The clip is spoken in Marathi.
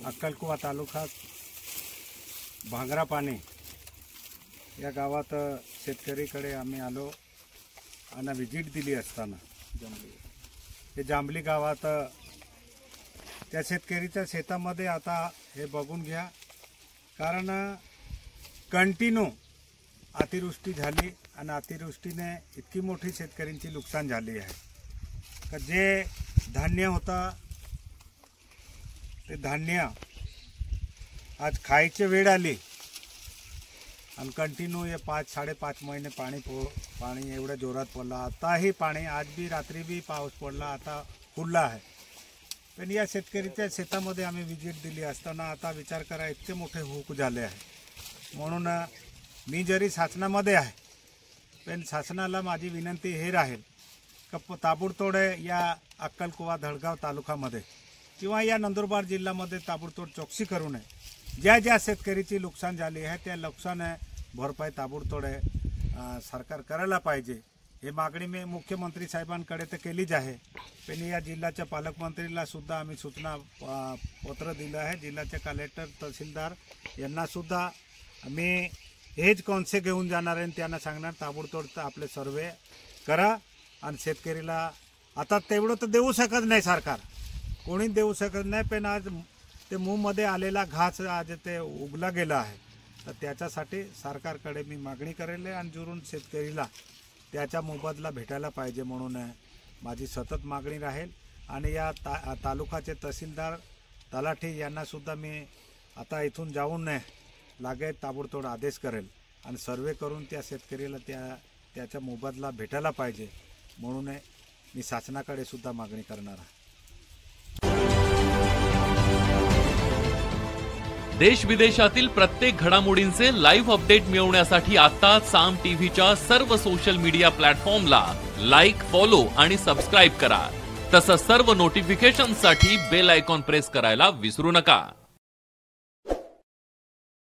अक्कलकुवा तालुका भांगरापाणी या गावात शेतकरीकडे आम्ही आलो आणि व्हिजिट दिली असताना हे जांभली गावात त्या शेतकरीच्या शेतामध्ये आता हे बघून घ्या, कारण कंटिन्यू अतिवृष्टी झाली आणि अतिवृष्टीने इतकी मोठी शेतकऱ्यांची नुकसान झाली आहे का जे धान्य होता ते धान्य आज खायची वेळ आली आणि कंटिन्यू हे 5-5.5 महिने पाणी एवढ्या जोरात पडला। आताही पाणी, आज भी रात्री भी पाऊस पडला, आता खुल्ला आहे। पण या शेतकरीच्या शेतामध्ये आम्ही व्हिजिट दिली असताना आता विचार करा इतके मोठे हुक झाले आहे। म्हणून मी जरी शासनामध्ये आहे पण शासनाला माझी विनंती हे राहील का ताबडतोड या अक्कलकुवा धडगाव तालुक्यामध्ये किंवा या नंदुरबार जिल्ह्यामध्ये ताबडतोड चौकशी करू नये। ज्या ज्या शेतकरीची नुकसान झाली आहे त्या नुकसान भरपाई ताबडतोड सरकार करायला पाहिजे। हे मागणी मी मुख्यमंत्री साहेबांकडे तर केलीच आहे, पण या जिल्ह्याच्या पालकमंत्रीला सुद्धा आम्ही सूचना पत्र दिलं आहे। जिल्ह्याचे कलेक्टर, तहसीलदार यांना सुद्धा मी हेच कॉन्सेप्ट घेऊन जाणार आहे, त्यांना सांगणार ताबडतोड आपले सर्वे करा आणि शेतकरीला आता तेवढं तर देऊ शकत नाही सरकार, कोणी देऊ शकत नाही, पण आज ते मूगमध्ये आलेला घास आज ते उगला गेला आहे, तर त्याच्यासाठी सरकारकडे मी मागणी करेल आणि जुरून शेतकरीला त्याचा मोबदला भेटायला पाहिजे म्हणून माझी सतत मागणी राहील। आणि या तालुक्याचे तहसीलदार, तलाठी यांना सुद्धा मी आता इथून जाऊन लागेल ताबडतोड आदेश करेल आणि सर्वे करून त्या शेतकरीला त्याचा मोबदला भेटायला पाहिजे म्हणून मी शासनाकडे सुद्धा मागणी करणार आहे। देश विदेशातील प्रत्येक घडामोडींचे लाईव्ह अपडेट मिळवण्यासाठी आता साम टीव्हीच्या सर्व सोशल मीडिया प्लॅटफॉर्मला लाईक, फॉलो आणि सबस्क्राईब करा। तसंच सर्व नोटिफिकेशनसाठी बेल आयकॉन प्रेस करायला विसरू नका।